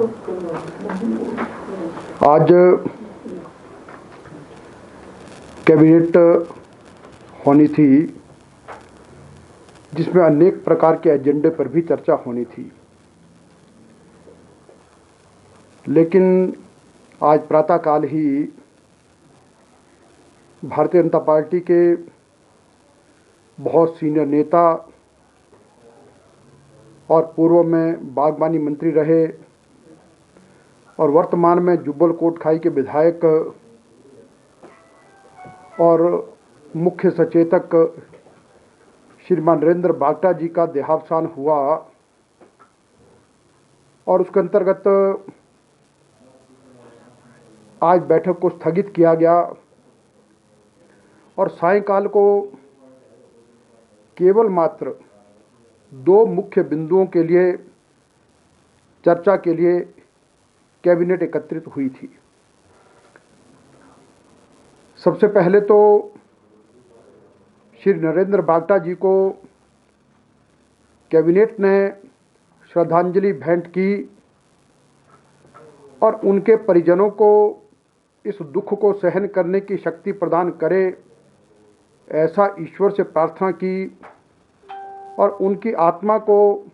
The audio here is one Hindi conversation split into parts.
आज कैबिनेट होनी थी जिसमें अनेक प्रकार के एजेंडे पर भी चर्चा होनी थी, लेकिन आज प्रातःकाल ही भारतीय जनता पार्टी के बहुत सीनियर नेता और पूर्व में बागबानी मंत्री रहे और वर्तमान में जुब्बल कोटखाई के विधायक और मुख्य सचेतक श्रीमान नरेंद्र बागटा जी का देहावसान हुआ और उसके अंतर्गत आज बैठक को स्थगित किया गया और सायंकाल को केवल मात्र 2 मुख्य बिंदुओं के लिए चर्चा के लिए कैबिनेट एकत्रित हुई थी। सबसे पहले तो श्री नरेंद्र बागटा जी को कैबिनेट ने श्रद्धांजलि भेंट की और उनके परिजनों को इस दुख को सहन करने की शक्ति प्रदान करे, ऐसा ईश्वर से प्रार्थना की और उनकी आत्मा को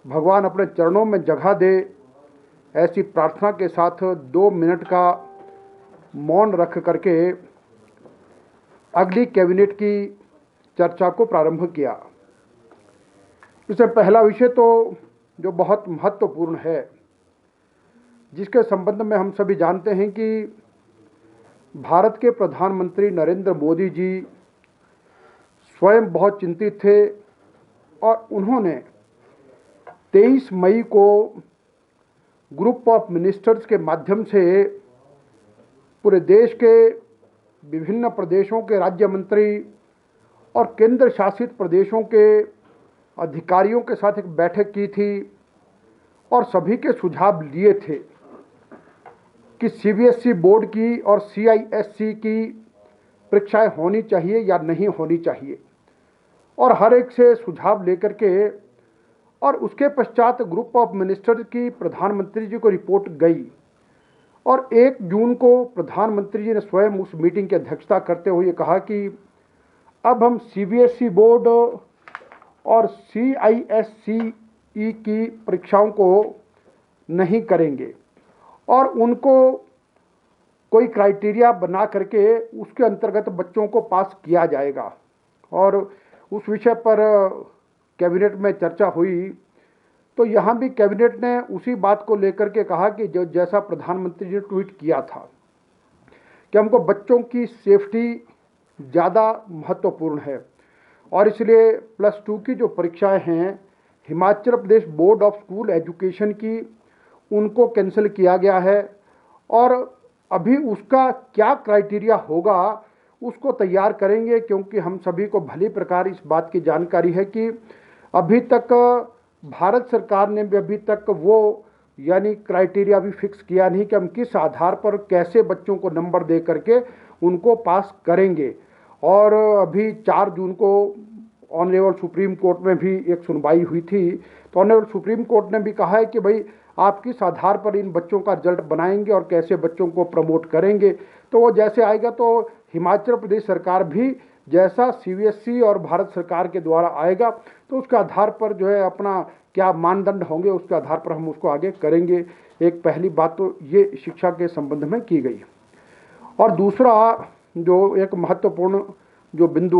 भगवान अपने चरणों में जगह दे, ऐसी प्रार्थना के साथ 2 मिनट का मौन रख करके अगली कैबिनेट की चर्चा को प्रारंभ किया। इसमें पहला विषय तो जो बहुत महत्वपूर्ण है, जिसके संबंध में हम सभी जानते हैं कि भारत के प्रधानमंत्री नरेंद्र मोदी जी स्वयं बहुत चिंतित थे और उन्होंने 23 मई को ग्रुप ऑफ मिनिस्टर्स के माध्यम से पूरे देश के विभिन्न प्रदेशों के राज्य मंत्री और केंद्र शासित प्रदेशों के अधिकारियों के साथ एक बैठक की थी और सभी के सुझाव लिए थे कि सीबीएसई बोर्ड की और सीआईएससी की परीक्षाएं होनी चाहिए या नहीं होनी चाहिए, और हर एक से सुझाव लेकर के और उसके पश्चात ग्रुप ऑफ मिनिस्टर की प्रधानमंत्री जी को रिपोर्ट गई और 1 जून को प्रधानमंत्री जी ने स्वयं उस मीटिंग की अध्यक्षता करते हुए कहा कि अब हम सीबीएसई बोर्ड और सीआईएससीई की परीक्षाओं को नहीं करेंगे और उनको कोई क्राइटेरिया बना करके उसके अंतर्गत बच्चों को पास किया जाएगा। और उस विषय पर कैबिनेट में चर्चा हुई तो यहाँ भी कैबिनेट ने उसी बात को लेकर के कहा कि जो जैसा प्रधानमंत्री जी ने ट्वीट किया था कि हमको बच्चों की सेफ्टी ज़्यादा महत्वपूर्ण है और इसलिए +2 की जो परीक्षाएं हैं Himachal Pradesh board of school education की, उनको कैंसिल किया गया है और अभी उसका क्या क्राइटेरिया होगा उसको तैयार करेंगे, क्योंकि हम सभी को भली प्रकार इस बात की जानकारी है कि अभी तक भारत सरकार ने भी अभी तक वो यानी क्राइटेरिया भी फिक्स किया नहीं कि हम किस आधार पर कैसे बच्चों को नंबर दे करके उनको पास करेंगे। और अभी 4 जून को ऑनरेबल सुप्रीम कोर्ट में भी एक सुनवाई हुई थी तो ऑनरेबल सुप्रीम कोर्ट ने भी कहा है कि भाई आप किस आधार पर इन बच्चों का रिजल्ट बनाएंगे और कैसे बच्चों को प्रमोट करेंगे। तो वो जैसे आएगा तो हिमाचल प्रदेश सरकार भी जैसा सीबीएसई और भारत सरकार के द्वारा आएगा तो उसके आधार पर जो है अपना क्या मानदंड होंगे उसके आधार पर हम उसको आगे करेंगे। एक पहली बात तो ये शिक्षा के संबंध में की गई। और दूसरा जो एक महत्वपूर्ण जो बिंदु